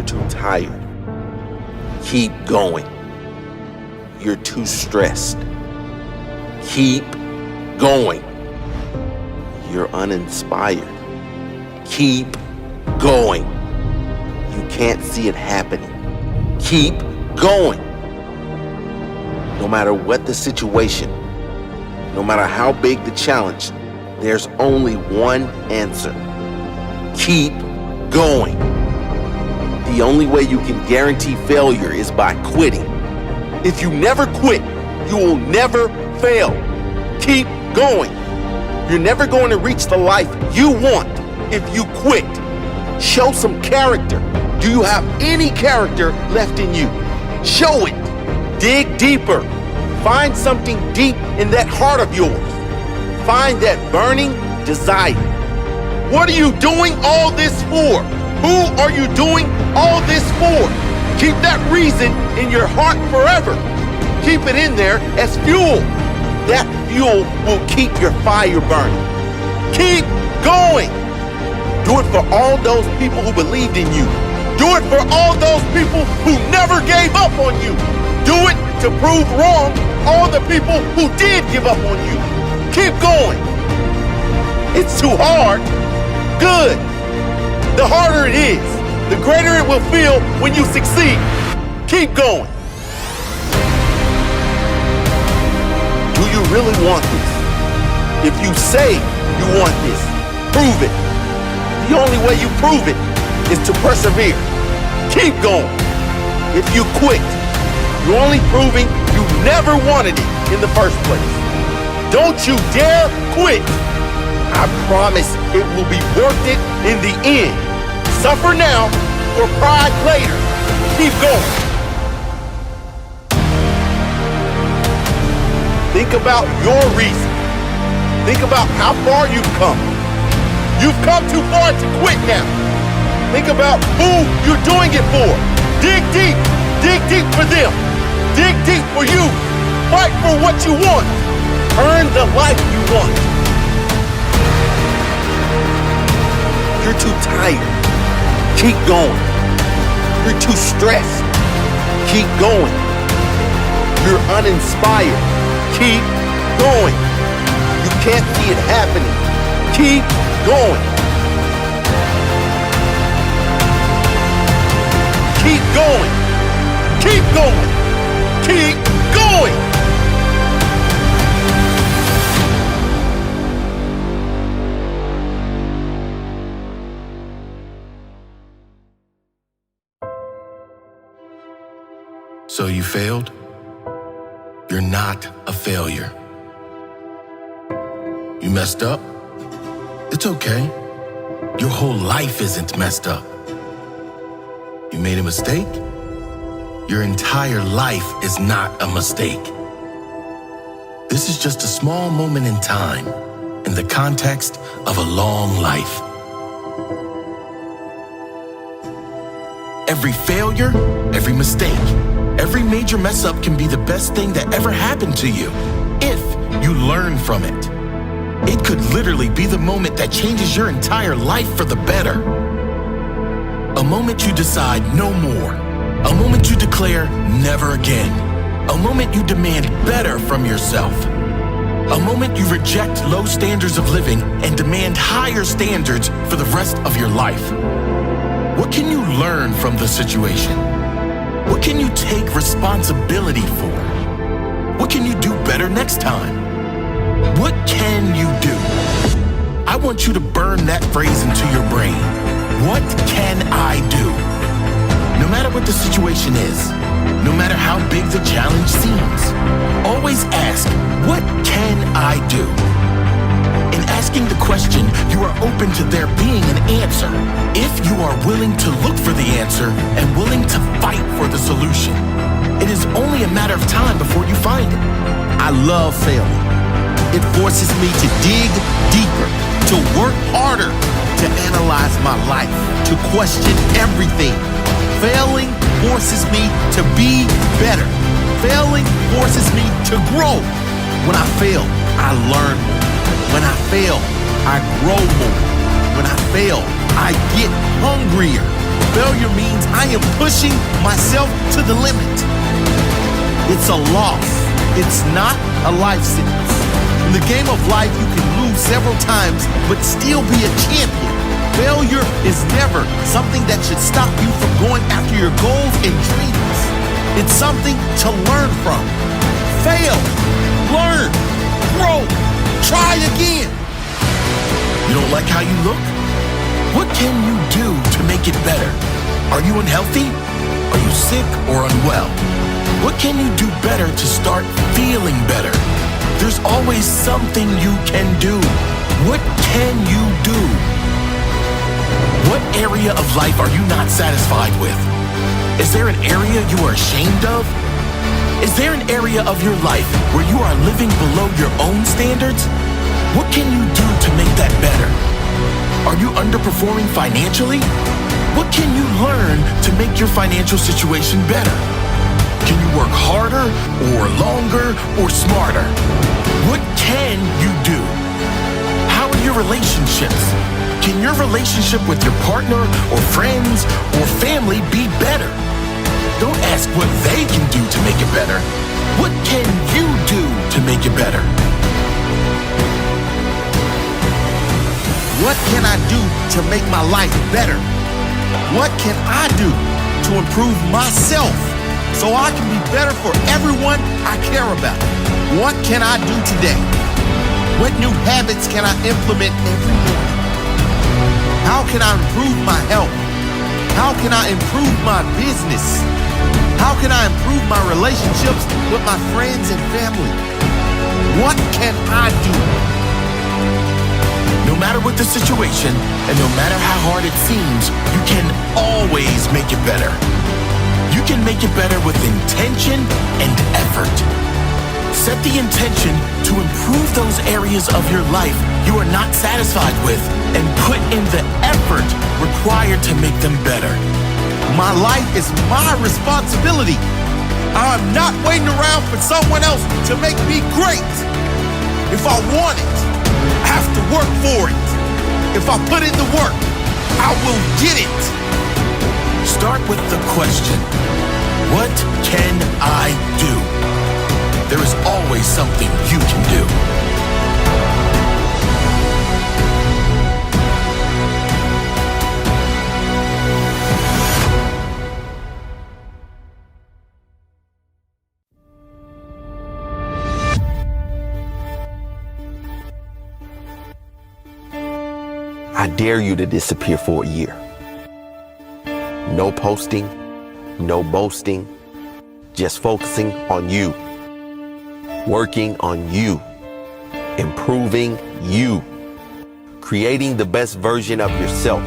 You're too tired. Keep going. You're too stressed. Keep going. You're uninspired. Keep going. You can't see it happening. Keep going. No matter what the situation, no matter how big the challenge, there's only one answer. Keep going. The only way you can guarantee failure is by quitting. If you never quit, you will never fail. Keep going. You're never going to reach the life you want if you quit. Show some character. Do you have any character left in you? Show it. Dig deeper. Find something deep in that heart of yours. Find that burning desire. What are you doing all this for? Who are you doing all this for? Keep that reason in your heart forever. Keep it in there as fuel. That fuel will keep your fire burning. Keep going. Do it for all those people who believed in you. Do it for all those people who never gave up on you. Do it to prove wrong all the people who did give up on you. Keep going. It's too hard. Good. The harder it is, the greater it will feel when you succeed. Keep going. Do you really want this? If you say you want this, prove it. The only way you prove it is to persevere. Keep going. If you quit, you're only proving you never wanted it in the first place. Don't you dare quit. I promise it will be worth it in the end. Suffer now for pride later. Keep going. Think about your reason. Think about how far you've come. You've come too far to quit now. Think about who you're doing it for. Dig deep. Dig deep for them. Dig deep for you. Fight for what you want. Earn the life you want. You're too tired. Keep going. You're too stressed. Keep going. You're uninspired. Keep going. You can't see it happening. Keep going. Keep going. Keep going. Keep going. So you failed? You're not a failure. You messed up? It's okay. Your whole life isn't messed up. You made a mistake? Your entire life is not a mistake. This is just a small moment in time in the context of a long life. Every failure, every mistake, every major mess up can be the best thing that ever happened to you if you learn from it. It could literally be the moment that changes your entire life for the better. A moment you decide no more. A moment you declare never again. A moment you demand better from yourself. A moment you reject low standards of living and demand higher standards for the rest of your life. What can you learn from the situation? What can you take responsibility for? What can you do better next time? What can you do? I want you to burn that phrase into your brain. What can I do? No matter what the situation is, no matter how big the challenge seems, always ask, what can I do? In asking the question, you are open to there being an answer if you are willing to look for the answer and willing to fight for the solution. It is only a matter of time before you find it. I love failing. It forces me to dig deeper, to work harder, to analyze my life, to question everything. Failing forces me to be better. Failing forces me to grow. When I fail, I learn more. When I fail, I grow more. When I fail, I get hungrier. Failure means I am pushing myself to the limit. It's a loss. It's not a life sentence. In the game of life, you can lose several times, but still be a champion. Failure is never something that should stop you from going after your goals and dreams. It's something to learn from. Fail, learn, grow, try again. You don't like how you look? What can you do to make it better? Are you unhealthy? Are you sick or unwell? What can you do better to start feeling better? There's always something you can do. What can you do? What area of life are you not satisfied with? Is there an area you are ashamed of? Is there an area of your life where you are living below your own standards? What can you do to make that better? Are you underperforming financially? What can you learn to make your financial situation better? Can you work harder or longer or smarter? What can you do? How are your relationships? Can your relationship with your partner or friends or family be better? Don't ask what they can do to make it better. What can you do to make it better? What can I do to make my life better? What can I do to improve myself so I can be better for everyone I care about? What can I do today? What new habits can I implement every morning? How can I improve my health? How can I improve my business? How can I improve my relationships with my friends and family? What can I do? No matter what the situation, and no matter how hard it seems, you can always make it better. You can make it better with intention and effort. Set the intention to improve those areas of your life you are not satisfied with and put in the effort required to make them better. My life is my responsibility. I'm not waiting around for someone else to make me great. If I want it, I have to work for it. If I put in the work, I will get it. Start with the question, what can I do? There is always something you can do. I dare you to disappear for a year. No posting, no boasting, just focusing on you, working on you, improving you, creating the best version of yourself.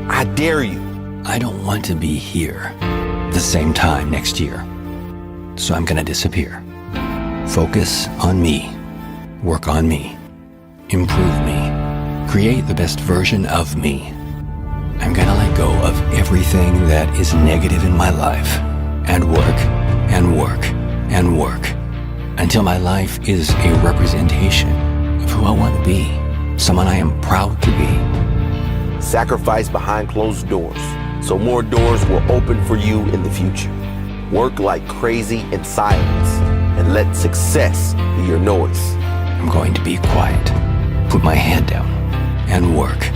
I dare you. I don't want to be here the same time next year, so I'm gonna disappear. Focus on me, work on me, improve me, create the best version of me. I'm gonna let go of everything that is negative in my life and work and work and work until my life is a representation of who I want to be, someone I am proud to be. Sacrifice behind closed doors so more doors will open for you in the future. Work like crazy in silence and let success be your noise. I'm going to be quiet, put my head down, and work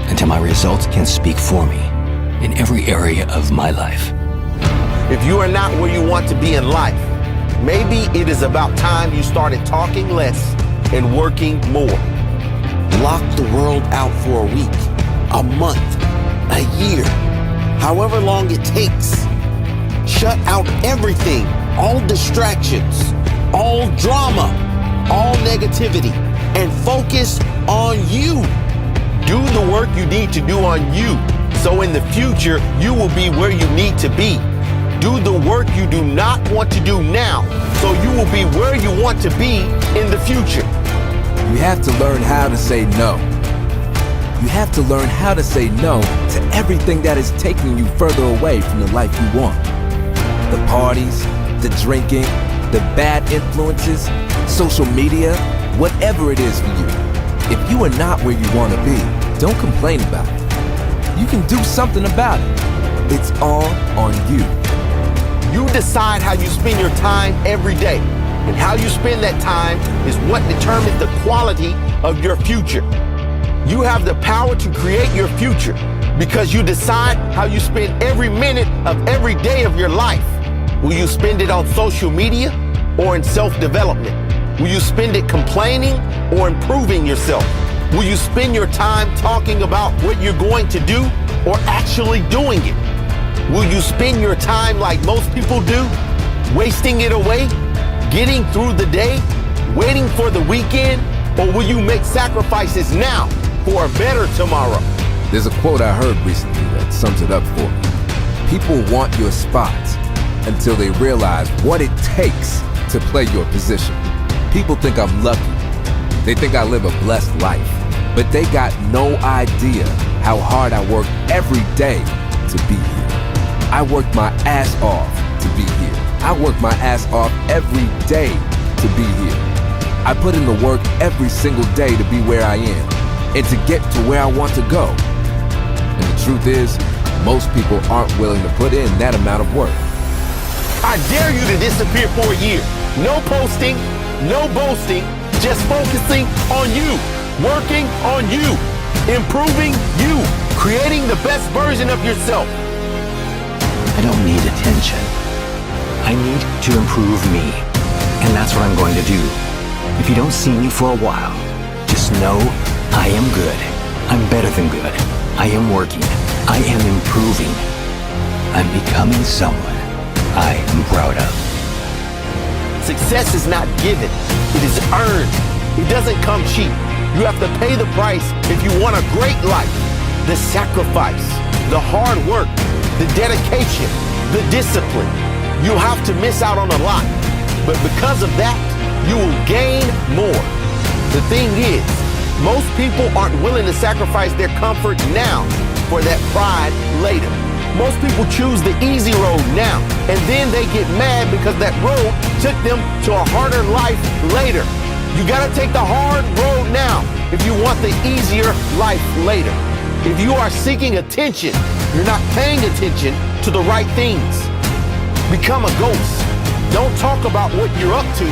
until my results can speak for me in every area of my life. If you are not where you want to be in life, maybe it is about time you started talking less and working more. Lock the world out for a week, a month, a year, however long it takes. Shut out everything, all distractions, all drama, all negativity, and focus on you. Do the work you need to do on you, so in the future, you will be where you need to be. Do the work you do not want to do now, so you will be where you want to be in the future. You have to learn how to say no. You have to learn how to say no to everything that is taking you further away from the life you want. The parties, the drinking, the bad influences, social media, whatever it is for you. If you are not where you want to be, don't complain about it. You can do something about it. It's all on you. You decide how you spend your time every day. And how you spend that time is what determines the quality of your future. You have the power to create your future because you decide how you spend every minute of every day of your life. Will you spend it on social media or in self-development? Will you spend it complaining or improving yourself? Will you spend your time talking about what you're going to do or actually doing it? Will you spend your time like most people do, wasting it away, getting through the day, waiting for the weekend, or will you make sacrifices now for a better tomorrow? There's a quote I heard recently that sums it up for me. People want your spot until they realize what it takes to play your position. People think I'm lucky. They think I live a blessed life, but they got no idea how hard I work every day to be here. I work my ass off to be here. I work my ass off every day to be here. I put in the work every single day to be where I am and to get to where I want to go. And the truth is, most people aren't willing to put in that amount of work. I dare you to disappear for a year. No posting, no boasting, just focusing on you, working on you, improving you, creating the best version of yourself. I don't need attention. I need to improve me. And that's what I'm going to do. If you don't see me for a while, just know I am good. I'm better than good. I am working. I am improving. I'm becoming someone I am proud of. Success is not given. It is earned. It doesn't come cheap. You have to pay the price if you want a great life. The sacrifice, the hard work, the dedication, the discipline. You'll have to miss out on a lot. But because of that, you will gain more. The thing is, most people aren't willing to sacrifice their comfort now for that pride later. Most people choose the easy road now, and then they get mad because that road took them to a harder life later. You gotta take the hard road now if you want the easier life later. If you are seeking attention, you're not paying attention to the right things. Become a ghost. Don't talk about what you're up to.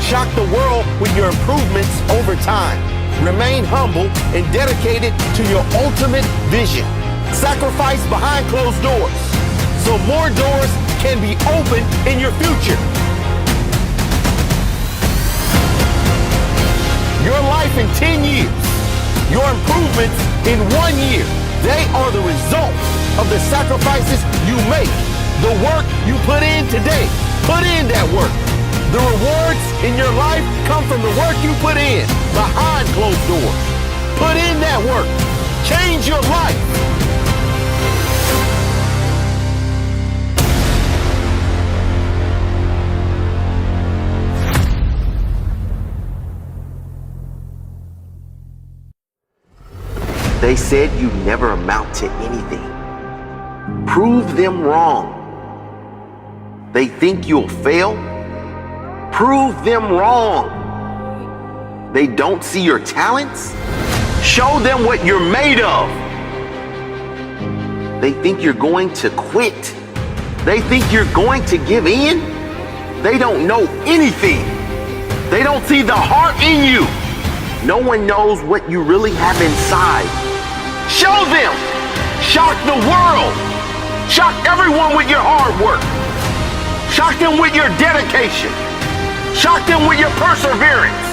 Shock the world with your improvements over time. Remain humble and dedicated to your ultimate vision. Sacrifice behind closed doors so more doors can be opened in your future. Your life in 10 years, your improvements in 1 year, they are the result of the sacrifices you make. The work you put in today, put in that work. The rewards in your life come from the work you put in behind closed doors. Put in that work. Change your life. They said you never amount to anything. Prove them wrong. They think you'll fail. Prove them wrong. They don't see your talents. Show them what you're made of. They think you're going to quit. They think you're going to give in. They don't know anything. They don't see the heart in you. No one knows what you really have inside. Show them. Shock the world. Shock everyone with your hard work. Shock them with your dedication. Shock them with your perseverance.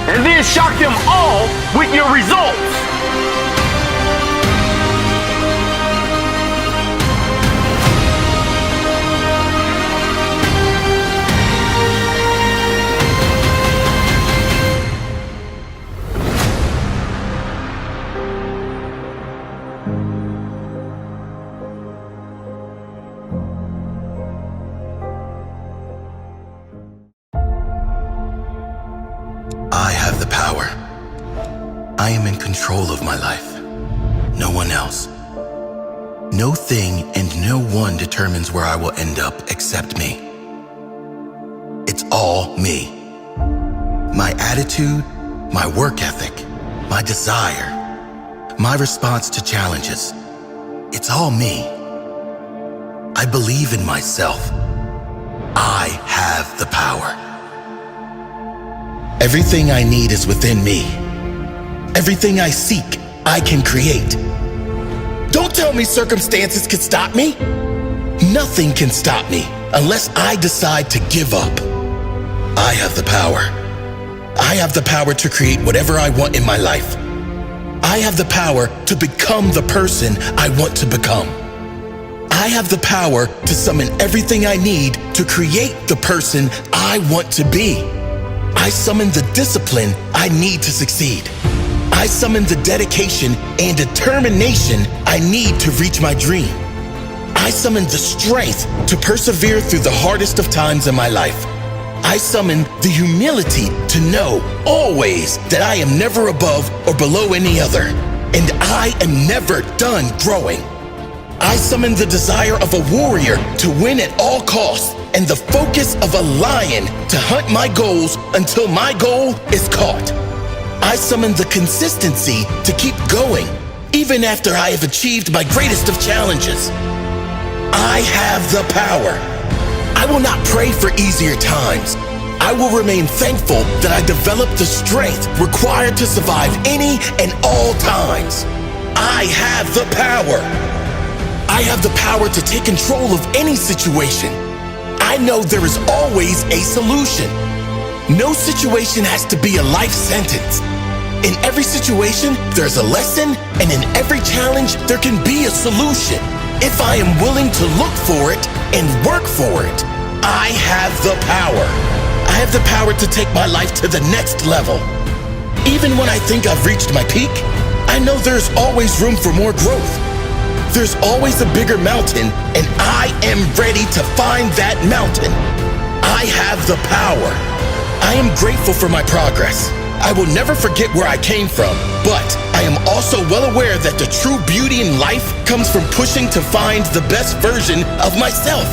And then shock them all with your results. I have the power. I am in control of my life. No one else. No thing and no one determines where I will end up except me. It's all me. My attitude, my work ethic, my desire, my response to challenges, It's all me. I believe in myself. I have the power. Everything I need is within me. Everything I seek, I can create. Don't tell me circumstances can stop me. Nothing can stop me unless I decide to give up. I have the power. I have the power to create whatever I want in my life. I have the power to become the person I want to become. I have the power to summon everything I need to create the person I want to be. I summon the discipline I need to succeed. I summon the dedication and determination I need to reach my dream. I summon the strength to persevere through the hardest of times in my life. I summon the humility to know always that I am never above or below any other, and I am never done growing. I summon the desire of a warrior to win at all costs and the focus of a lion to hunt my goals until my goal is caught. I summon the consistency to keep going even after I have achieved my greatest of challenges. I have the power. I will not pray for easier times. I will remain thankful that I developed the strength required to survive any and all times. I have the power. I have the power to take control of any situation. I know there is always a solution. No situation has to be a life sentence. In every situation, there's a lesson, and in every challenge, there can be a solution. If I am willing to look for it and work for it, I have the power. I have the power to take my life to the next level. Even when I think I've reached my peak, I know there's always room for more growth. There's always a bigger mountain, and I am ready to find that mountain. I have the power. I am grateful for my progress. I will never forget where I came from, but I am also well aware that the true beauty in life comes from pushing to find the best version of myself.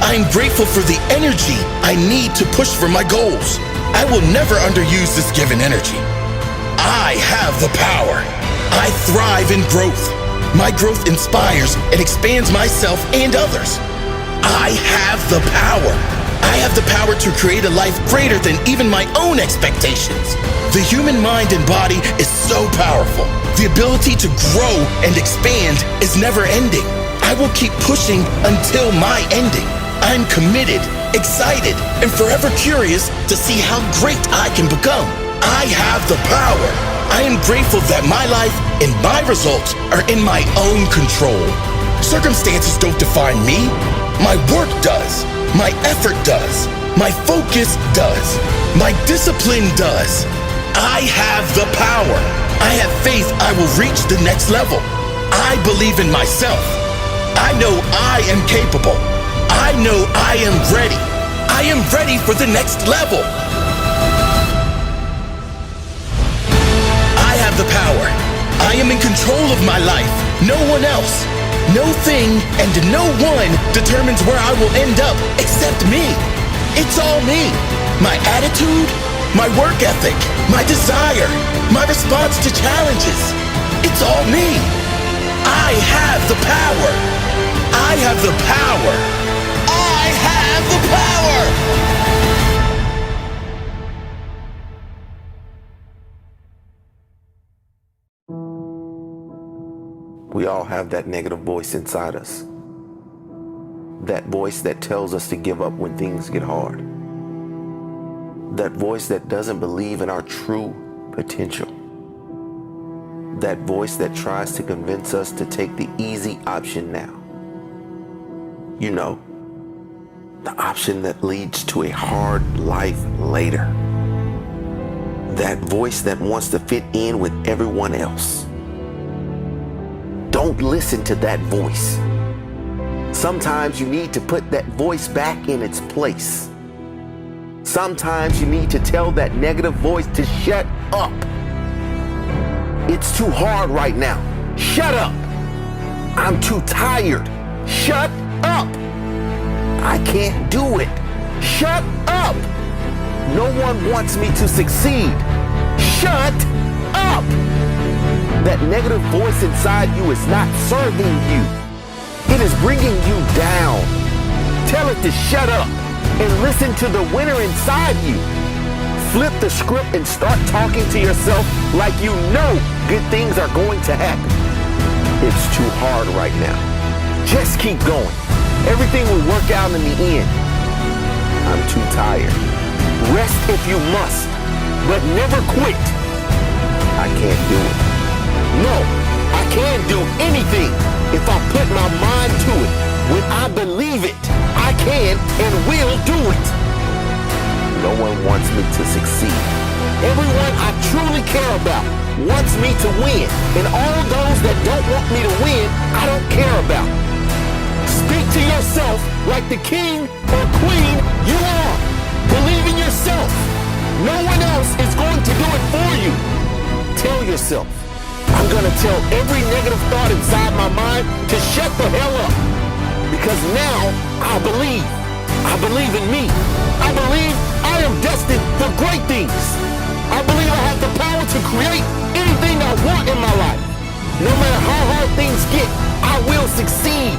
I am grateful for the energy I need to push for my goals. I will never underuse this given energy. I have the power. I thrive in growth. My growth inspires and expands myself and others. I have the power. I have the power to create a life greater than even my own expectations. The human mind and body is so powerful. The ability to grow and expand is never ending. I will keep pushing until my ending. I'm committed, excited, and forever curious to see how great I can become. I have the power. I am grateful that my life and my results are in my own control. Circumstances don't define me. My work does. My effort does. My focus does. My discipline does. I have the power. I have faith I will reach the next level. I believe in myself. I know I am capable. I know I am ready. I am ready for the next level. I have the power. I am in control of my life. No one else. No thing and no one determines where I will end up except me. It's all me. My attitude, my work ethic, my desire, my response to challenges. It's all me. I have the power. I have the power. I have the power. We all have that negative voice inside us. That voice that tells us to give up when things get hard. That voice that doesn't believe in our true potential. That voice that tries to convince us to take the easy option now. You know, the option that leads to a hard life later. That voice that wants to fit in with everyone else. Don't listen to that voice. Sometimes you need to put that voice back in its place. Sometimes you need to tell that negative voice to shut up. It's too hard right now. Shut up. I'm too tired. Shut up. I can't do it. Shut up. No one wants me to succeed. Shut up. That negative voice inside you is not serving you. It is bringing you down. Tell it to shut up and listen to the winner inside you. Flip the script and start talking to yourself like you know good things are going to happen. It's too hard right now. Just keep going. Everything will work out in the end. I'm too tired. Rest if you must, but never quit. I can't do it. No, I can't do anything if I put my mind to it. When I believe it, I can and will do it. No one wants me to succeed. Everyone I truly care about wants me to win. And all those that don't want me to win, I don't care about. Speak to yourself like the king or queen you are. Believe in yourself. No one else is going to do it for you. Tell yourself, I'm going to tell every negative thought inside my mind to shut the hell up. Because now I believe. I believe in me. I believe I am destined for great things. I believe I have the power to create anything I want in my life. No matter how hard things get, I will succeed.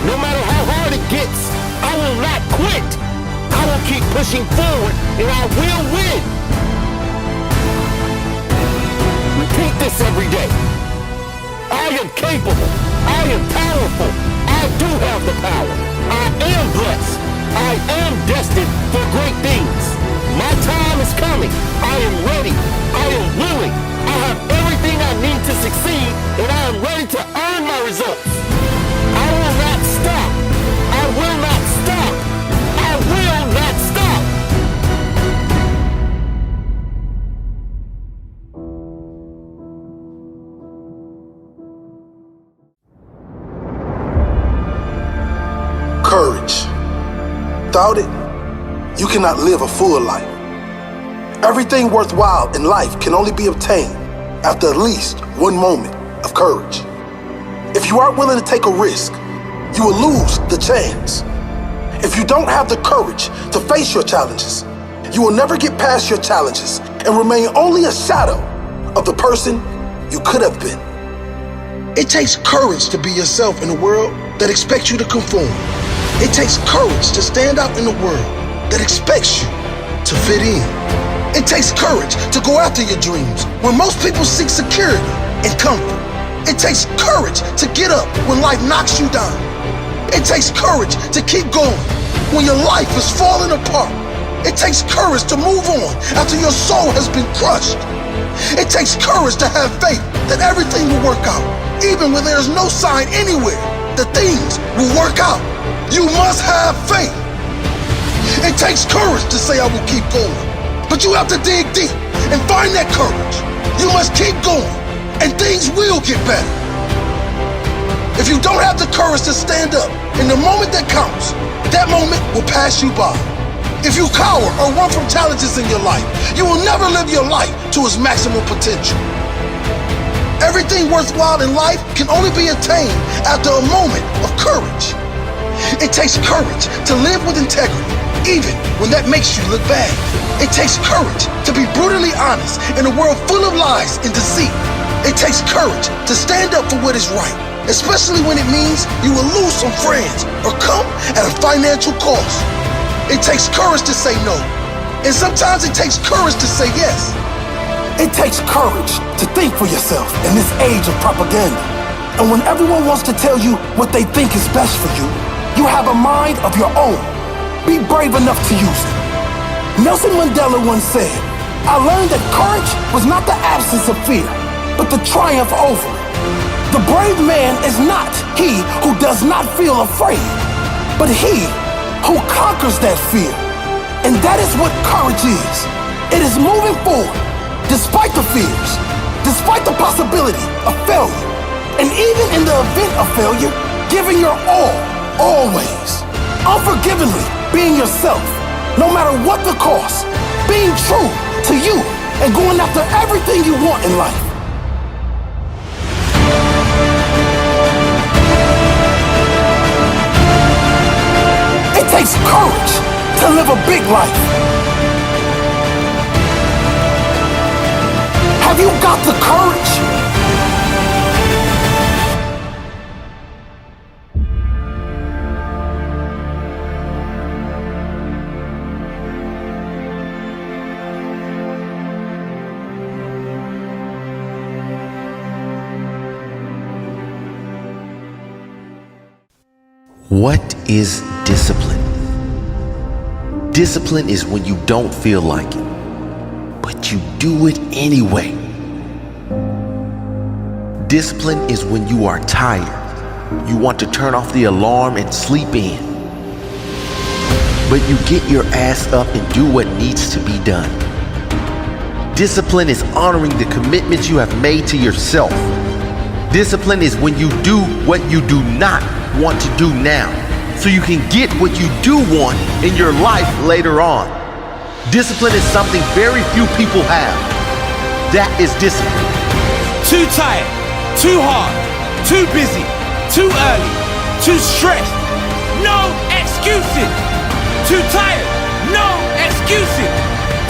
No matter how hard it gets, I will not quit. I will keep pushing forward and I will win. Repeat this every day. I am capable. I am powerful. I do have the power. I am blessed. I am destined for great things. My time is coming. I am ready. I am willing. I have everything I need to succeed, and I am ready to earn my results. I will not stop. I will not stop. I will not stop. Courage. Without it, you cannot live a full life. Everything worthwhile in life can only be obtained after at least one moment of courage. If you aren't willing to take a risk, you will lose the chance. If you don't have the courage to face your challenges, you will never get past your challenges and remain only a shadow of the person you could have been. It takes courage to be yourself in a world that expects you to conform. It takes courage to stand out in a world that expects you to fit in. It takes courage to go after your dreams when most people seek security and comfort. It takes courage to get up when life knocks you down. It takes courage to keep going when your life is falling apart. It takes courage to move on after your soul has been crushed. It takes courage to have faith that everything will work out, even when there's no sign anywhere that things will work out. You must have faith. It takes courage to say I will keep going, but you have to dig deep and find that courage. You must keep going, and things will get better. If you don't have the courage to stand up in the moment that counts, that moment will pass you by. If you cower or run from challenges in your life, you will never live your life to its maximum potential. Everything worthwhile in life can only be attained after a moment of courage. It takes courage to live with integrity, even when that makes you look bad. It takes courage to be brutally honest in a world full of lies and deceit. It takes courage to stand up for what is right, especially when it means you will lose some friends or come at a financial cost. It takes courage to say no, and sometimes it takes courage to say yes. It takes courage to think for yourself in this age of propaganda. And when everyone wants to tell you what they think is best for you, you have a mind of your own. Be brave enough to use it. Nelson Mandela once said, I learned that courage was not the absence of fear, but the triumph over it. The brave man is not he who does not feel afraid, but he who conquers that fear. And that is what courage is. It is moving forward, despite the fears, despite the possibility of failure, and even in the event of failure, giving your all, always. Unforgivingly being yourself, no matter what the cost, being true to you, and going after everything you want in life. It takes courage to live a big life. Have you got the courage? What is discipline? Discipline is when you don't feel like it, but you do it anyway. Discipline is when you are tired. You want to turn off the alarm and sleep in, but you get your ass up and do what needs to be done. Discipline is honoring the commitments you have made to yourself. Discipline is when you do what you do not want to do now, so you can get what you do want in your life later on. Discipline is something very few people have. That is discipline. Too tired, too hard, too busy, too early, too stressed. No excuses. Too tired, no excuses.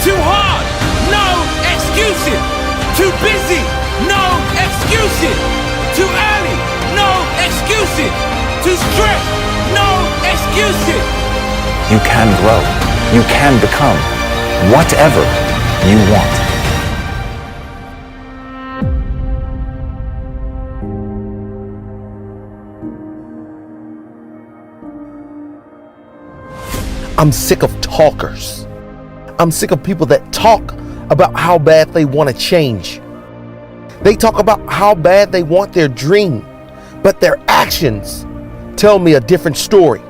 Too hard, no excuses. Too busy, no excuses. Too early, no excuses. Too stressed, no excuses. You can grow. You can become whatever you want. I'm sick of talkers. I'm sick of people that talk about how bad they want to change. They talk about how bad they want their dream, but their actions tell me a different story.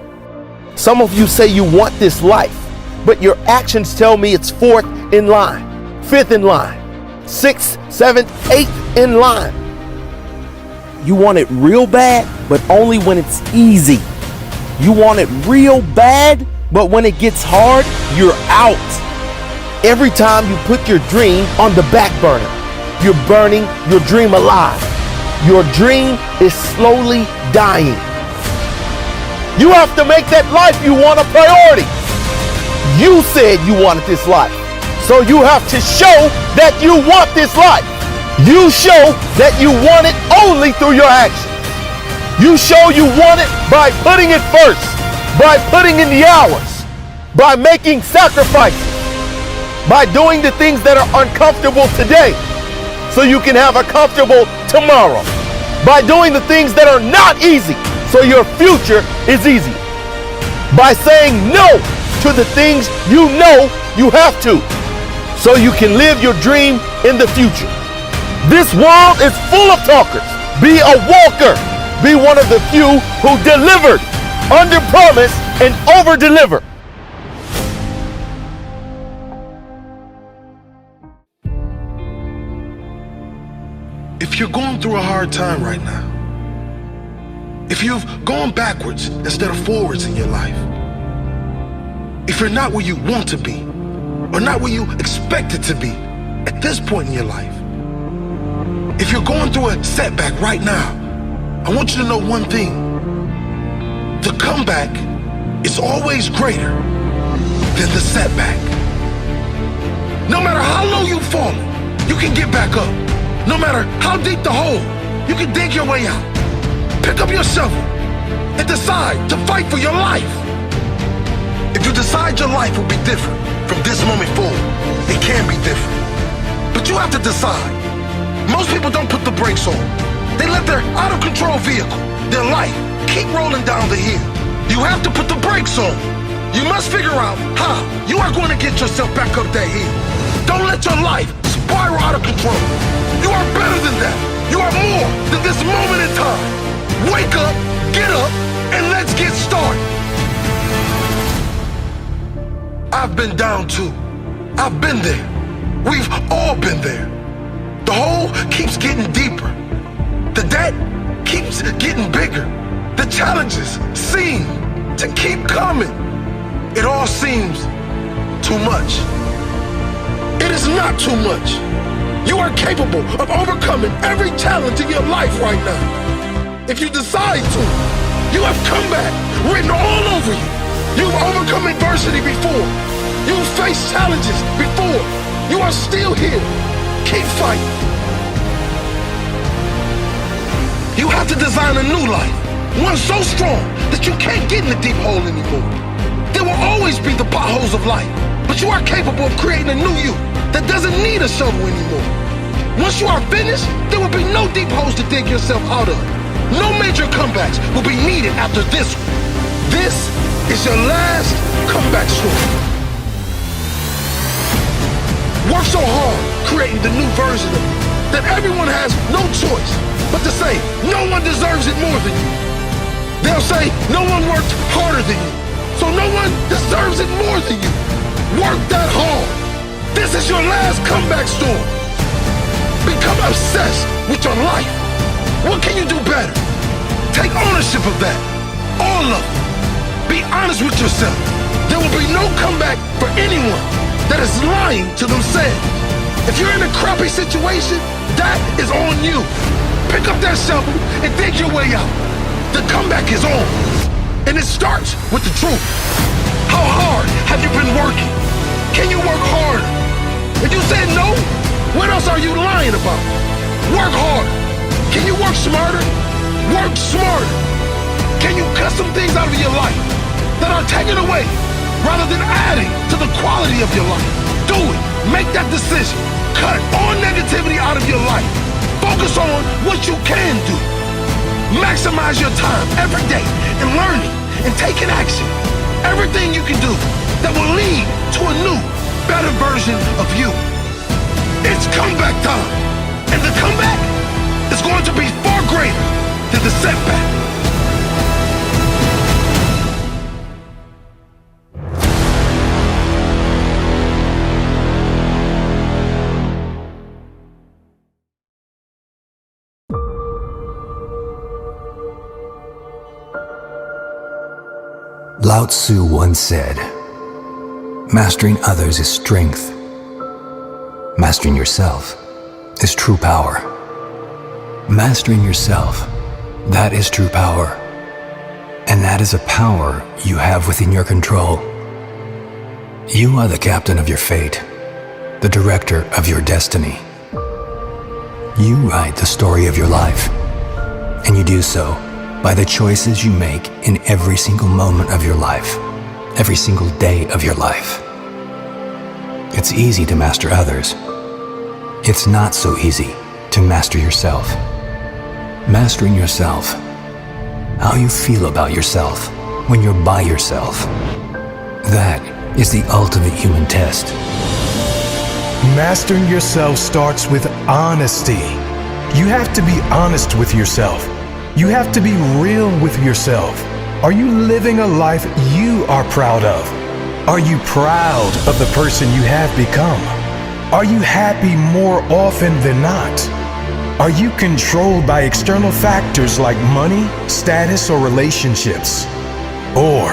Some of you say you want this life, but your actions tell me it's fourth in line, fifth in line, sixth, seventh, eighth in line. You want it real bad, but only when it's easy. You want it real bad, but when it gets hard, you're out. Every time you put your dream on the back burner, you're burning your dream alive. Your dream is slowly dying. You have to make that life you want a priority. You said you wanted this life, so you have to show that you want this life. You show that you want it only through your actions. You show you want it by putting it first, by putting in the hours, by making sacrifices, by doing the things that are uncomfortable today so you can have a comfortable tomorrow, by doing the things that are not easy so your future is easy, by saying no to the things you know you have to so you can live your dream in the future. This world is full of talkers. Be a walker. Be one of the few who delivered, under promise and over deliver. If you're going through a hard time right now, if you've gone backwards instead of forwards in your life, if you're not where you want to be, or not where you expected to be at this point in your life, if you're going through a setback right now, I want you to know one thing. The comeback is always greater than the setback. No matter how low you've fallen, you can get back up. No matter how deep the hole, you can dig your way out. Pick up your shovel and decide to fight for your life. If you decide your life will be different from this moment forward, it can be different. But you have to decide. Most people don't put the brakes on. They let their out-of-control vehicle, their life, keep rolling down the hill. You have to put the brakes on. You must figure out how you are going to get yourself back up that hill. Don't let your life spiral out of control. You are better than that. You are more than this moment in time. Wake up, get up, and let's get started. I've been down too. I've been there. We've all been there. The hole keeps getting deeper. The debt keeps getting bigger. The challenges seem to keep coming. It all seems too much. It is not too much. You are capable of overcoming every challenge in your life right now. If you decide to, you have come back, written all over you. You've overcome adversity before. You've faced challenges before. You are still here. Keep fighting. You have to design a new life, one so strong that you can't get in the deep hole anymore. There will always be the potholes of life, but you are capable of creating a new you that doesn't need a shovel anymore. Once you are finished, there will be no deep holes to dig yourself out of. No major comebacks will be needed after this one. This is your last comeback story. Work so hard creating the new version of you that everyone has no choice but to say no one deserves it more than you. They'll say no one worked harder than you, so no one deserves it more than you. Work that hard. This is your last comeback story. Become obsessed with your life. What can you do better? Take ownership of that. All of it. Be honest with yourself. There will be no comeback for anyone that is lying to themselves. If you're in a crappy situation, that is on you. Pick up that shovel and dig your way out. The comeback is on. And it starts with the truth. How hard have you been working? Can you work harder? If you said no, what else are you lying about? Work harder. Can you work smarter? Work smarter. Can you cut some things out of your life that are taken away rather than adding to the quality of your life? Do it. Make that decision. Cut all negativity out of your life. Focus on what you can do. Maximize your time every day in learning and taking action. Everything you can do that will lead to a new, better version of you. It's comeback time. And the comeback is going to be far greater than the setback. Lao Tzu once said, "Mastering others is strength. Mastering yourself is true power." Mastering yourself, that is true power. And that is a power you have within your control. You are the captain of your fate, the director of your destiny. You write the story of your life, and you do so by the choices you make in every single moment of your life, every single day of your life. It's easy to master others. It's not so easy to master yourself. Mastering yourself, how you feel about yourself when you're by yourself, that is the ultimate human test. Mastering yourself starts with honesty. You have to be honest with yourself. You have to be real with yourself. Are you living a life you are proud of? Are you proud of the person you have become? Are you happy more often than not? Are you controlled by external factors like money, status, or relationships? Or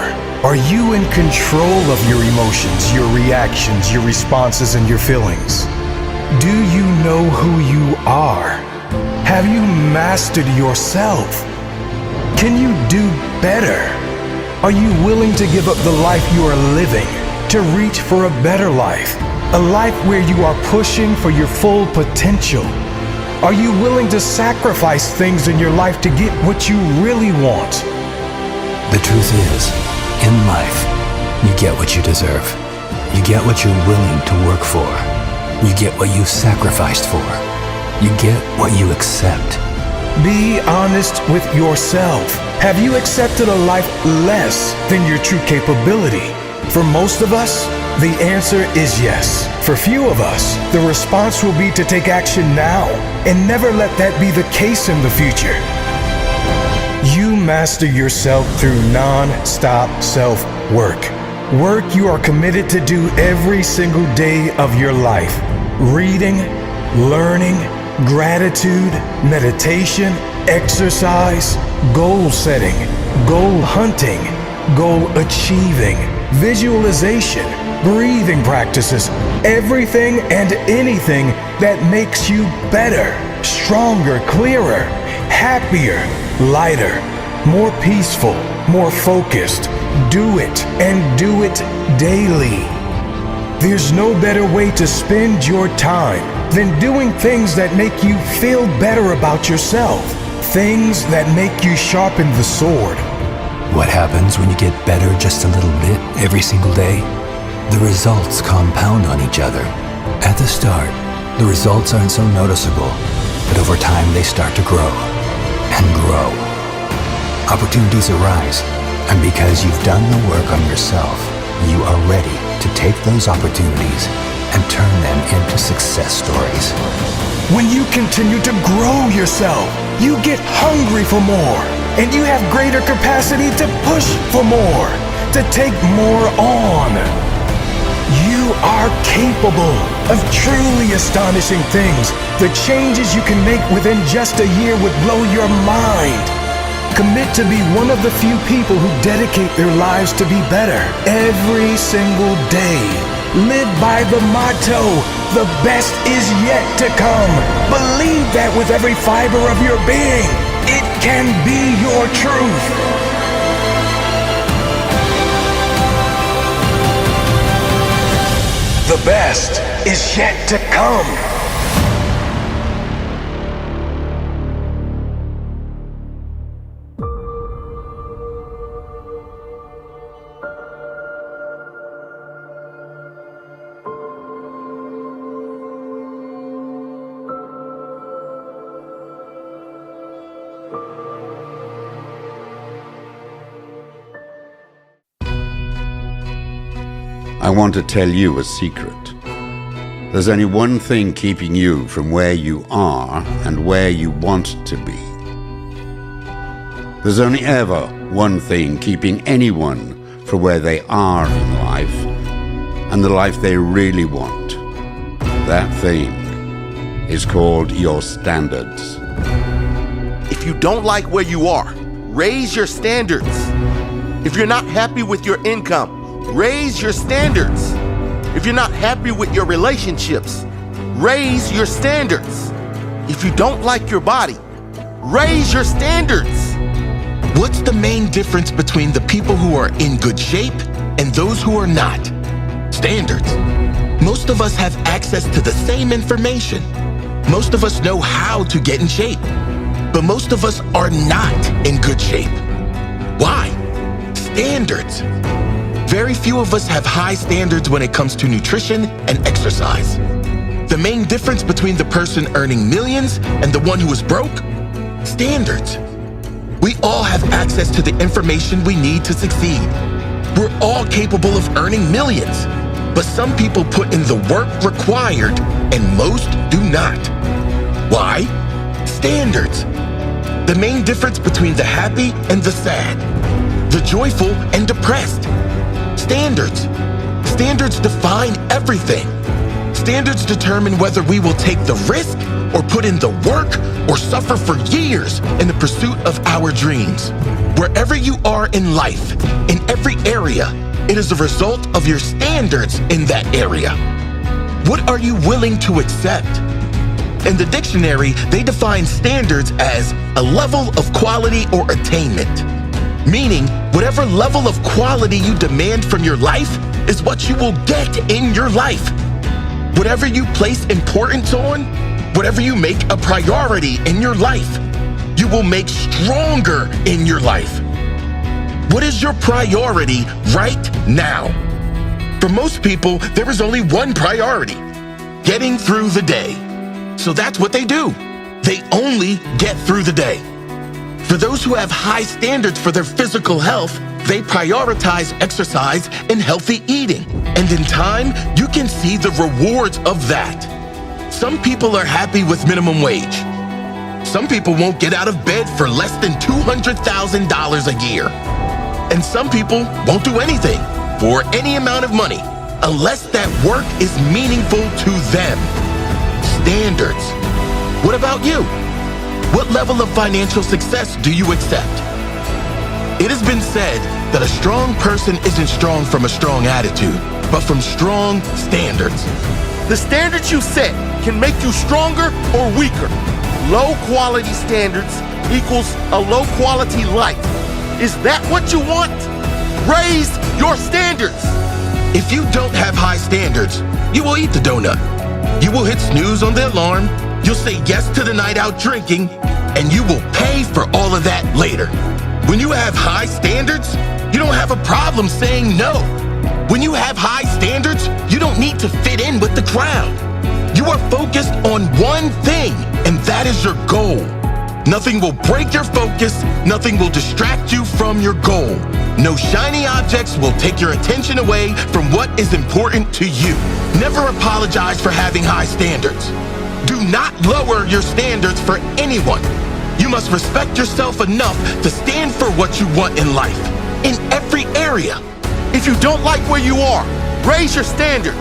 are you in control of your emotions, your reactions, your responses, and your feelings? Do you know who you are? Have you mastered yourself? Can you do better? Are you willing to give up the life you are living to reach for a better life? A life where you are pushing for your full potential? Are you willing to sacrifice things in your life to get what you really want? The truth is, in life, you get what you deserve. You get what you're willing to work for. You get what you sacrificed for. You get what you accept. Be honest with yourself. Have you accepted a life less than your true capability? For most of us, the answer is yes. For few of us, the response will be to take action now and never let that be the case in the future. You master yourself through non-stop self-work. Work you are committed to do every single day of your life. Reading, learning, gratitude, meditation, exercise, goal setting, goal hunting, goal achieving, visualization, breathing practices, everything and anything that makes you better, stronger, clearer, happier, lighter, more peaceful, more focused. Do it and do it daily. There's no better way to spend your time than doing things that make you feel better about yourself, things that make you sharpen the sword. What happens when you get better just a little bit every single day? The results compound on each other. At the start, the results aren't so noticeable, but over time they start to grow and grow. Opportunities arise, And because you've done the work on yourself, you are ready to take those opportunities and turn them into success stories. When you continue to grow yourself, you get hungry for more, and you have greater capacity to push for more, to take more on. You are capable of truly astonishing things. The changes you can make within just a year would blow your mind. Commit to be one of the few people who dedicate their lives to be better every single day. Live by the motto, the best is yet to come. Believe that with every fiber of your being. It can be your truth. The best is yet to come. I want to tell you a secret. There's only one thing keeping you from where you are and where you want to be. There's only ever one thing keeping anyone from where they are in life and the life they really want. That thing is called your standards. If you don't like where you are, raise your standards. If you're not happy with your income, raise your standards. If you're not happy with your relationships, raise your standards. If you don't like your body, raise your standards. What's the main difference between the people who are in good shape and those who are not? Standards. Most of us have access to the same information. Most of us know how to get in shape. But most of us are not in good shape. Why? Standards. Very few of us have high standards when it comes to nutrition and exercise. The main difference between the person earning millions and the one who is broke? Standards. We all have access to the information we need to succeed. We're all capable of earning millions, but some people put in the work required and most do not. Why? Standards. The main difference between the happy and the sad, the joyful and depressed. Standards. Standards define everything. Standards determine whether we will take the risk or put in the work or suffer for years in the pursuit of our dreams. Wherever you are in life, in every area, it is a result of your standards in that area. What are you willing to accept? In the dictionary, they define standards as a level of quality or attainment. Meaning, whatever level of quality you demand from your life is what you will get in your life. Whatever you place importance on, whatever you make a priority in your life, you will make stronger in your life. What is your priority right now? For most people, there is only one priority: getting through the day. So that's what they do. They only get through the day. For those who have high standards for their physical health, they prioritize exercise and healthy eating. And in time, you can see the rewards of that. Some people are happy with minimum wage. Some people won't get out of bed for less than $200,000 a year. And some people won't do anything for any amount of money unless that work is meaningful to them. Standards. What about you? What level of financial success do you accept? It has been said that a strong person isn't strong from a strong attitude, but from strong standards. The standards you set can make you stronger or weaker. Low quality standards equals a low quality life. Is that what you want? Raise your standards. If you don't have high standards, you will eat the donut. You will hit snooze on the alarm. You'll say yes to the night out drinking, and you will pay for all of that later. When you have high standards, you don't have a problem saying no. When you have high standards, you don't need to fit in with the crowd. You are focused on one thing, and that is your goal. Nothing will break your focus. Nothing will distract you from your goal. No shiny objects will take your attention away from what is important to you. Never apologize for having high standards. Do not lower your standards for anyone. You must respect yourself enough to stand for what you want in life, in every area. If you don't like where you are, raise your standards.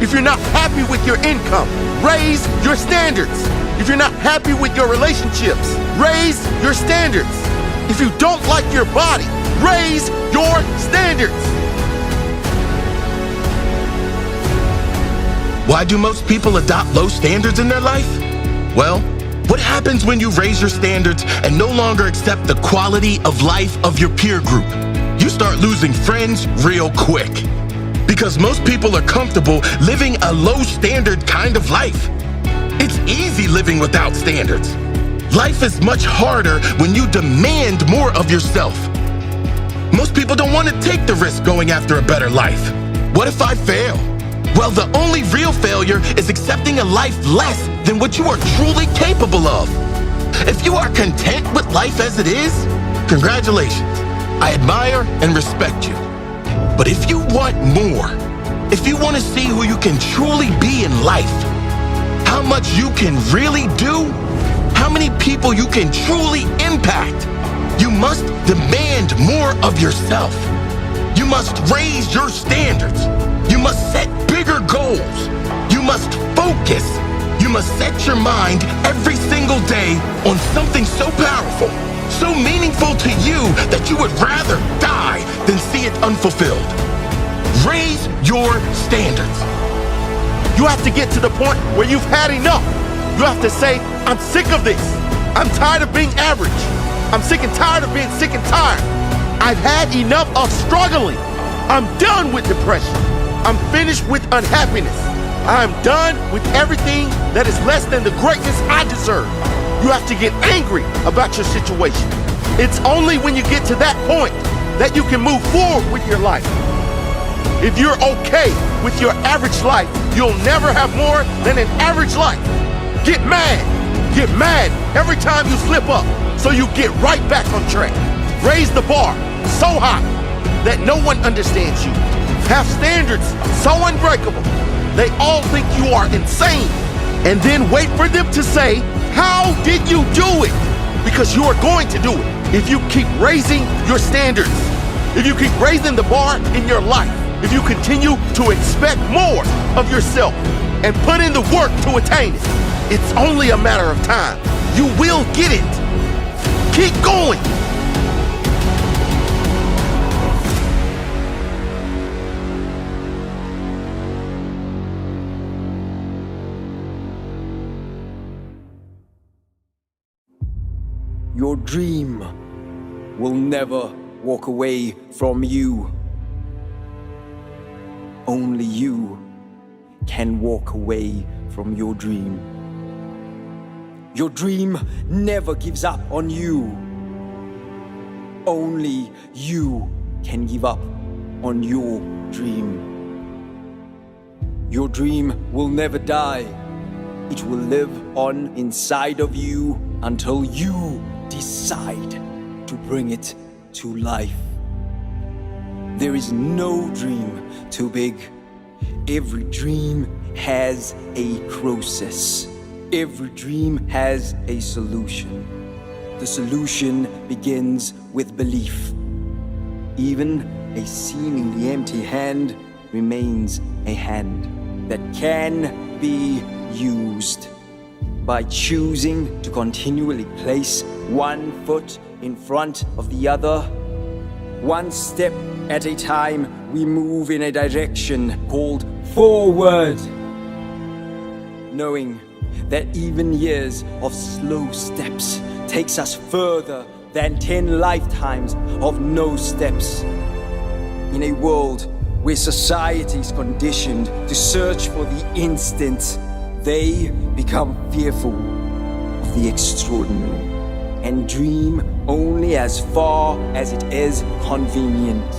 If you're not happy with your income, raise your standards. If you're not happy with your relationships, raise your standards. If you don't like your body, raise your standards. Why do most people adopt low standards in their life? Well, what happens when you raise your standards and no longer accept the quality of life of your peer group? You start losing friends real quick. Because most people are comfortable living a low standard kind of life. It's easy living without standards. Life is much harder when you demand more of yourself. Most people don't want to take the risk going after a better life. What if I fail? Well, the only real failure is accepting a life less than what you are truly capable of. If you are content with life as it is, congratulations. I admire and respect you. But if you want more, if you want to see who you can truly be in life, how much you can really do, how many people you can truly impact, you must demand more of yourself. You must raise your standards. You must set bigger goals. You must focus. You must set your mind every single day on something so powerful, so meaningful to you that you would rather die than see it unfulfilled. Raise your standards. You have to get to the point where you've had enough. You have to say, I'm sick of this. I'm tired of being average. I'm sick and tired of being sick and tired. I've had enough of struggling. I'm done with depression. I'm finished with unhappiness. I'm done with everything that is less than the greatness I deserve. You have to get angry about your situation. It's only when you get to that point that you can move forward with your life. If you're okay with your average life, you'll never have more than an average life. Get mad every time you slip up so you get right back on track. Raise the bar so high that no one understands you. Have standards so unbreakable they all think you are insane. And then wait for them to say, how did you do it? Because you are going to do it if you keep raising your standards. If you keep raising the bar in your life. If you continue to expect more of yourself and put in the work to attain it, it's only a matter of time. You will get it. Keep going. Your dream will never walk away from you. Only you can walk away from your dream. Your dream never gives up on you. Only you can give up on your dream. Your dream will never die. It will live on inside of you until you decide to bring it to life. There is no dream too big. Every dream has a process. Every dream has a solution. The solution begins with belief. Even a seemingly empty hand remains a hand that can be used. By choosing to continually place one foot in front of the other, one step at a time, we move in a direction called forward. Knowing that even years of slow steps takes us further than 10 lifetimes of no steps. In a world where society is conditioned to search for the instant, they become fearful of the extraordinary and dream only as far as it is convenient.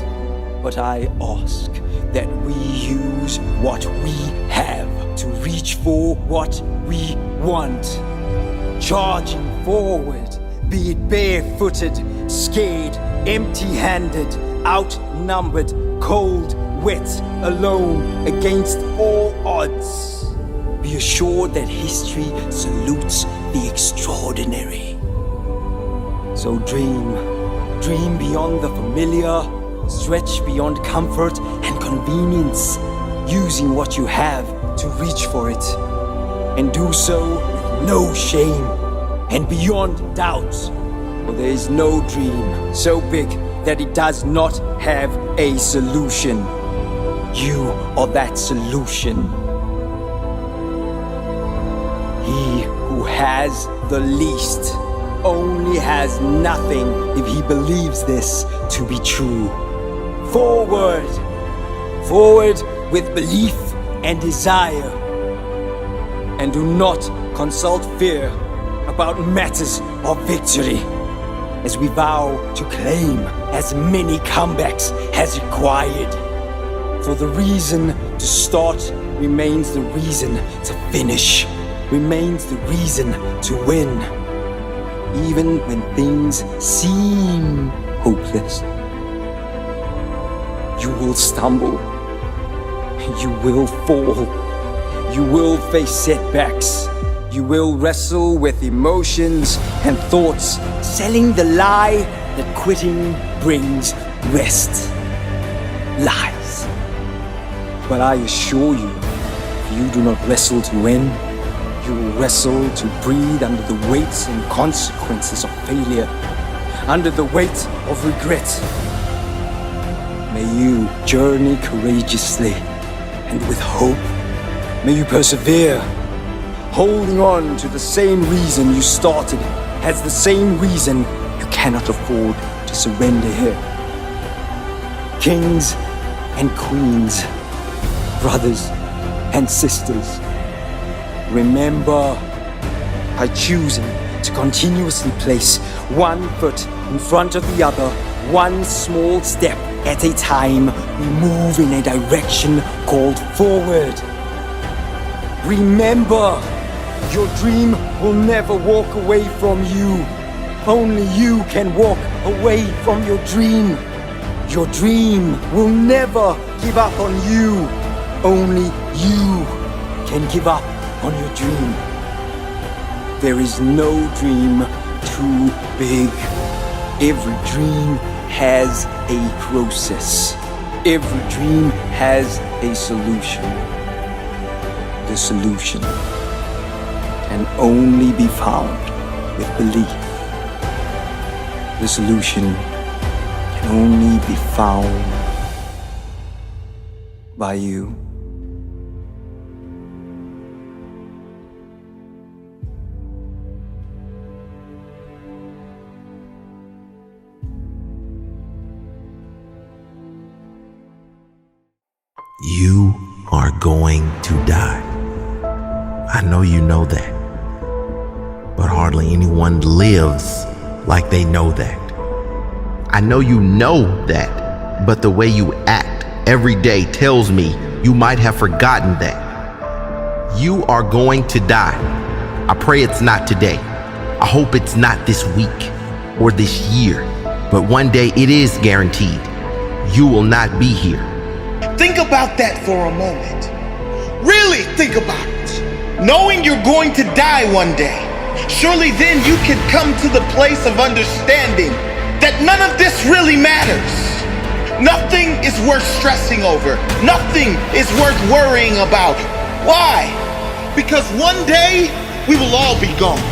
But I ask that we use what we have to reach for what we want. charging forward, be it barefooted, scared, empty-handed, outnumbered, cold, wet, alone, against all odds. Be assured that history salutes the extraordinary. So dream beyond the familiar, stretch beyond comfort and convenience, using what you have to reach for it, and do so with no shame and beyond doubt. For there is no dream so big that it does not have a solution. You are that solution. He who has the least only has nothing if he believes this to be true. Forward! Forward with belief and desire. And do not consult fear about matters of victory, as we vow to claim as many comebacks as required. For the reason to start remains the reason to finish, remains the reason to win. Even when things seem hopeless, you will stumble, you will fall, you will face setbacks, you will wrestle with emotions and thoughts, selling the lie that quitting brings rest. Lies. But I assure you, if you do not wrestle to win, you will wrestle to breathe under the weights and consequences of failure, under the weight of regret. May you journey courageously and with hope. May you persevere, holding on to the same reason you started as the same reason you cannot afford to surrender here. Kings and queens, brothers and sisters, remember, by choosing to continuously place one foot in front of the other, one small step at a time, we move in a direction called forward. Remember, your dream will never walk away from you. Only you can walk away from your dream. Your dream will never give up on you. Only you can give up on your dream. There is no dream too big. Every dream has a process. Every dream has a solution. The solution can only be found with belief. The solution can only be found by you. You are going to die. I know you know that. But hardly anyone lives like they know that. I know you know that, but the way you act every day tells me you might have forgotten that. You are going to die. I pray it's not today. I hope it's not this week or this year, but one day it is guaranteed. You will not be here. Think about that for a moment. Really think about it. Knowing you're going to die one day, surely then you can come to the place of understanding that none of this really matters. Nothing is worth stressing over. Nothing is worth worrying about. Why? Because one day we will all be gone.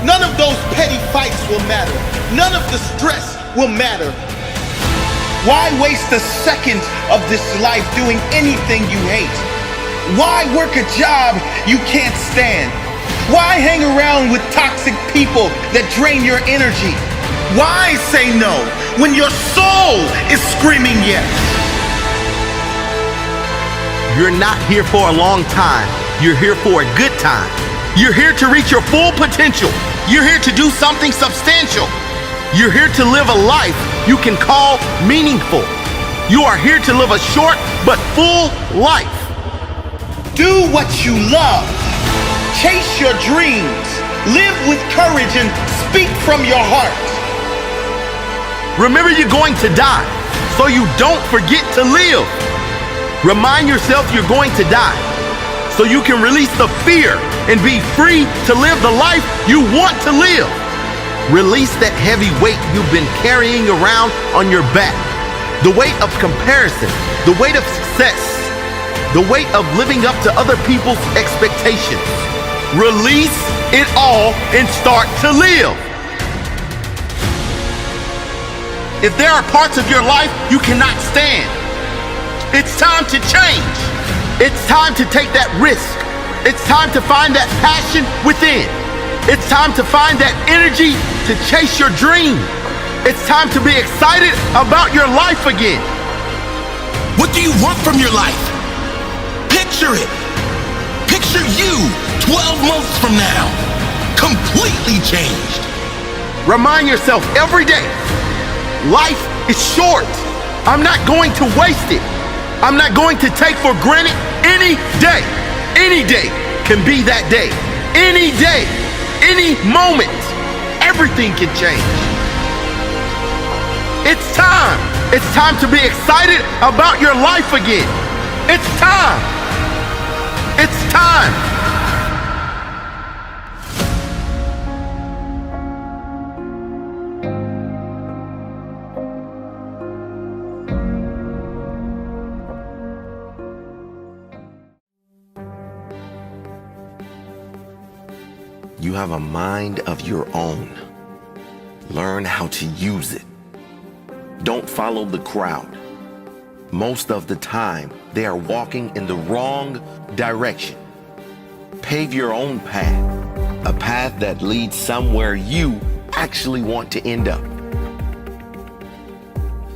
None of those petty fights will matter. None of the stress will matter. Why waste a second of this life doing anything you hate? Why work a job you can't stand? Why hang around with toxic people that drain your energy? Why say no when your soul is screaming yes? You're not here for a long time. You're here for a good time. You're here to reach your full potential. You're here to do something substantial. You're here to live a life you can call meaningful. You are here to live a short but full life. Do what you love. Chase your dreams. Live with courage and speak from your heart. Remember you're going to die, so you don't forget to live. Remind yourself you're going to die, so you can release the fear and be free to live the life you want to live. Release that heavy weight you've been carrying around on your back. The weight of comparison, the weight of success, the weight of living up to other people's expectations. Release it all and start to live. If there are parts of your life you cannot stand, it's time to change. It's time to take that risk. It's time to find that passion within. It's time to find that energy to chase your dream. It's time to be excited about your life again. What do you want from your life? Picture it. Picture you 12 months from now, completely changed. Remind yourself every day, life is short. I'm not going to waste it. I'm not going to take for granted any day. Any day can be that day. Any day, any moment, everything can change. It's time. It's time to be excited about your life again. It's time. It's time. You have a mind of your own. Learn how to use it. Don't follow the crowd. Most of the time, they are walking in the wrong direction. Pave your own path, a path that leads somewhere you actually want to end up.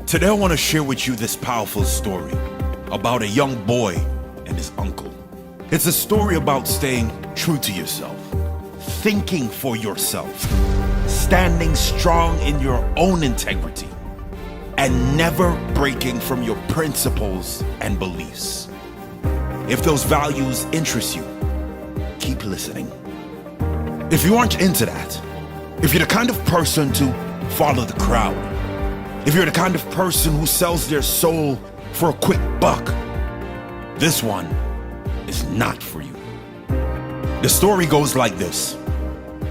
Today I want to share with you this powerful story about a young boy and his uncle. It's a story about staying true to yourself, thinking for yourself, standing strong in your own integrity, and never breaking from your principles and beliefs. If those values interest you, keep listening. If you aren't into that, if you're the kind of person to follow the crowd, if you're the kind of person who sells their soul for a quick buck, this one is not for you. The story goes like this.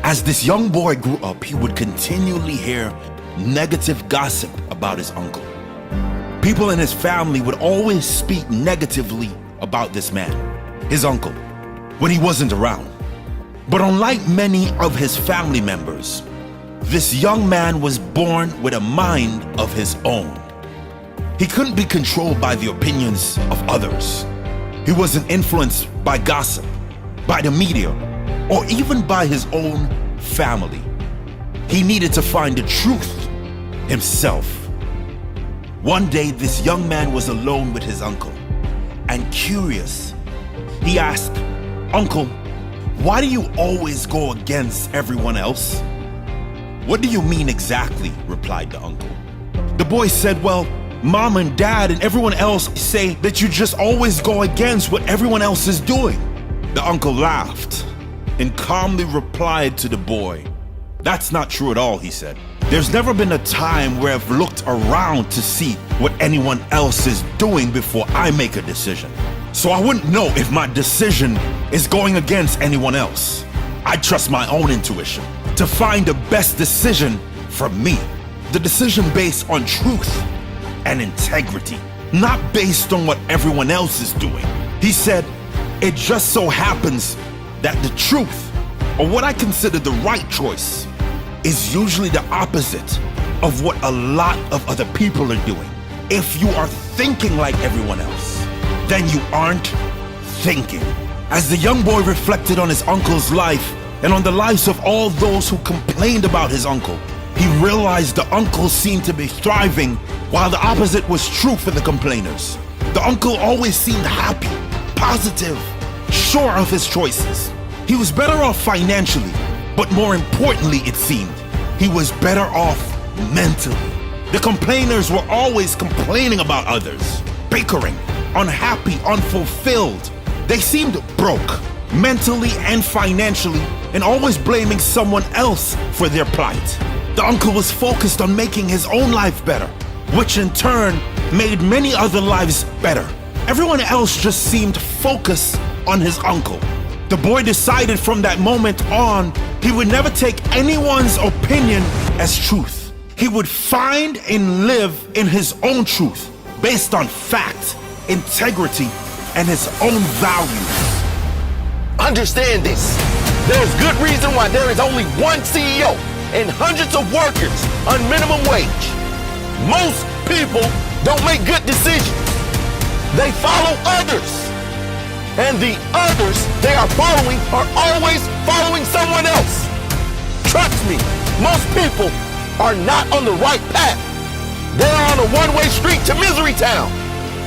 As this young boy grew up, he would continually hear negative gossip about his uncle. People in his family would always speak negatively about this man, his uncle, when he wasn't around. But unlike many of his family members, this young man was born with a mind of his own. He couldn't be controlled by the opinions of others. He wasn't influenced by gossip, by the media, or even by his own family. He needed to find the truth himself. One day, this young man was alone with his uncle, and curious, he asked, "Uncle, why do you always go against everyone else?" "What do you mean exactly?" replied the uncle. The boy said, "Well, Mom and Dad and everyone else say that you just always go against what everyone else is doing." The uncle laughed and calmly replied to the boy, "That's not true at all," he said. "There's never been a time where I've looked around to see what anyone else is doing before I make a decision. So I wouldn't know if my decision is going against anyone else. I trust my own intuition to find the best decision for me. The decision based on truth and integrity, not based on what everyone else is doing." He said, "It just so happens that the truth, or what I consider the right choice, is usually the opposite of what a lot of other people are doing. If you are thinking like everyone else, then you aren't thinking." As the young boy reflected on his uncle's life and on the lives of all those who complained about his uncle, he realized the uncle seemed to be thriving while the opposite was true for the complainers. The uncle always seemed happy, positive, sure of his choices. He was better off financially, but more importantly, it seemed, he was better off mentally. The complainers were always complaining about others, bickering, unhappy, unfulfilled. They seemed broke, mentally and financially, and always blaming someone else for their plight. The uncle was focused on making his own life better, which in turn made many other lives better. Everyone else just seemed focused on his uncle. The boy decided from that moment on, he would never take anyone's opinion as truth. He would find and live in his own truth, based on fact, integrity, and his own values. Understand this. There's good reason why there is only one CEO and hundreds of workers on minimum wage. Most people don't make good decisions. They follow others. And the others they are following are always following someone else. Trust me, most people are not on the right path. They're on a one-way street to misery town.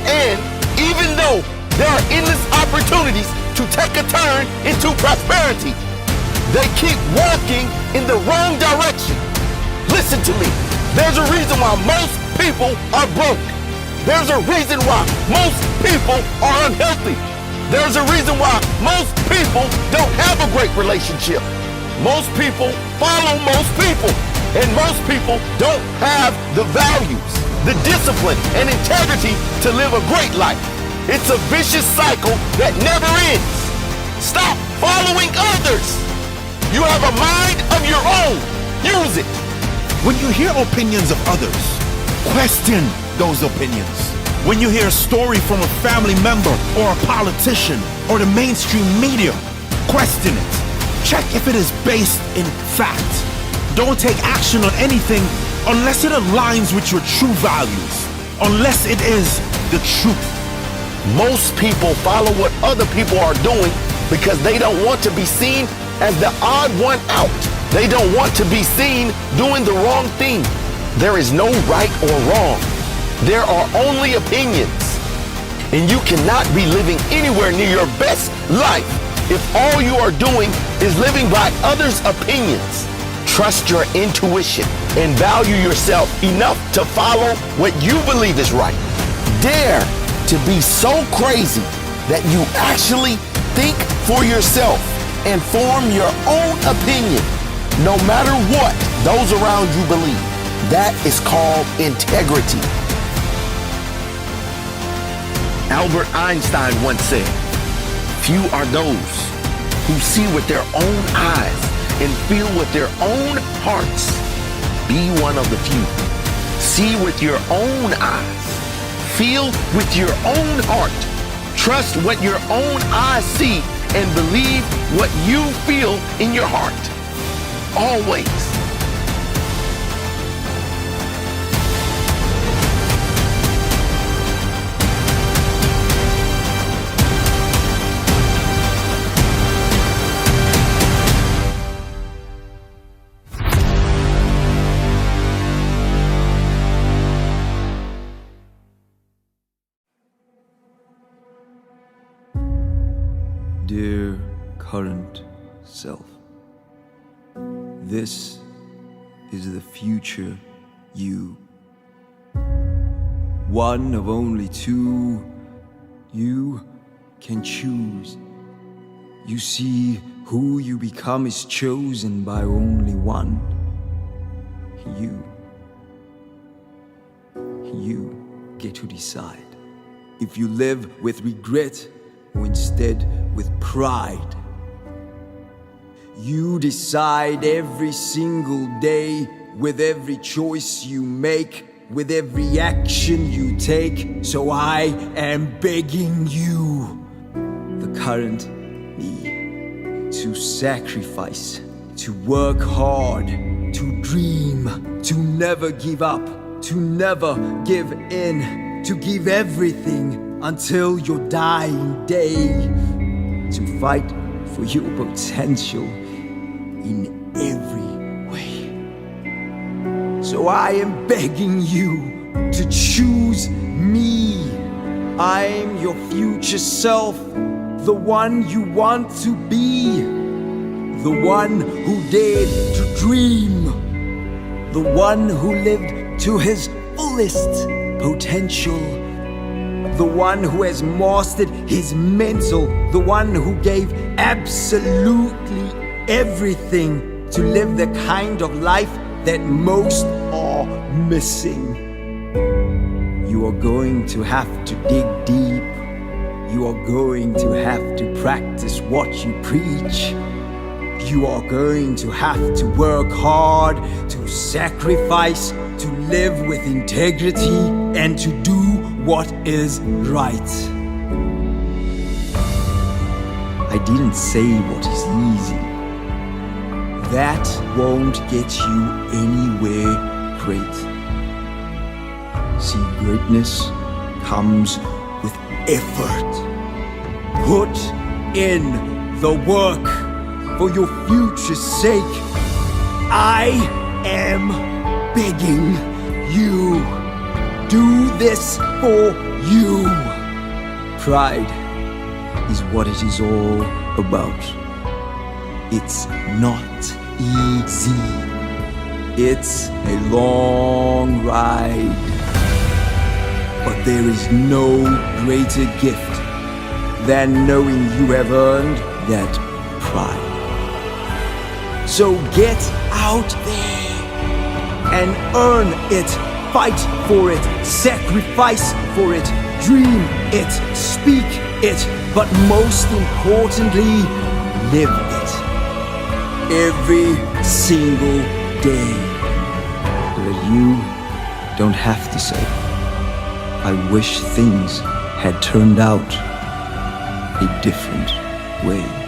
And even though there are endless opportunities to take a turn into prosperity, they keep walking in the wrong direction. Listen to me. There's a reason why most people are broke. There's a reason why most people are unhealthy. There's a reason why most people don't have a great relationship. Most people follow most people. And most people don't have the values, the discipline, and integrity to live a great life. It's a vicious cycle that never ends. Stop following others. You have a mind of your own. Use it. When you hear opinions of others, question those opinions. When you hear a story from a family member or a politician or the mainstream media, question it. Check if it is based in fact. Don't take action on anything unless it aligns with your true values, unless it is the truth. Most people follow what other people are doing because they don't want to be seen as the odd one out. They don't want to be seen doing the wrong thing. There is no right or wrong. There are only opinions. And you cannot be living anywhere near your best life if all you are doing is living by others' opinions. Trust your intuition and value yourself enough to follow what you believe is right. Dare to be so crazy that you actually think for yourself and form your own opinion, no matter what those around you believe. That is called integrity. Albert Einstein once said, "Few are those who see with their own eyes and feel with their own hearts." Be one of the few. See with your own eyes. Feel with your own heart. Trust what your own eyes see and believe what you feel in your heart. Always. Dear current self, this is the future you. One of only two you can choose. You see, who you become is chosen by only one. You. You get to decide if you live with regret or instead with pride. You decide every single day, with every choice you make, with every action you take. So I am begging you, the current me, to sacrifice, to work hard, to dream, to never give up, to never give in, to give everything until your dying day, to fight for your potential in every way. So I am begging you to choose me. I'm your future self, the one you want to be, the one who dared to dream, the one who lived to his fullest potential, the one who has mastered his mental, the one who gave absolutely everything to live the kind of life that most are missing. You are going to have to dig deep. You are going to have to practice what you preach. You are going to have to work hard, to sacrifice, to live with integrity, and to do what is right. I didn't say what is easy. That won't get you anywhere great. See, greatness comes with effort. Put in the work for your future's sake. I am begging you. Do this for you. Pride is what it is all about. It's not easy. It's a long ride. But there is no greater gift than knowing you have earned that pride. So get out there and earn it. Fight for it. Sacrifice for it. Dream it. Speak it. But most importantly, live it. Every single day. But you don't have to say, I wish things had turned out a different way.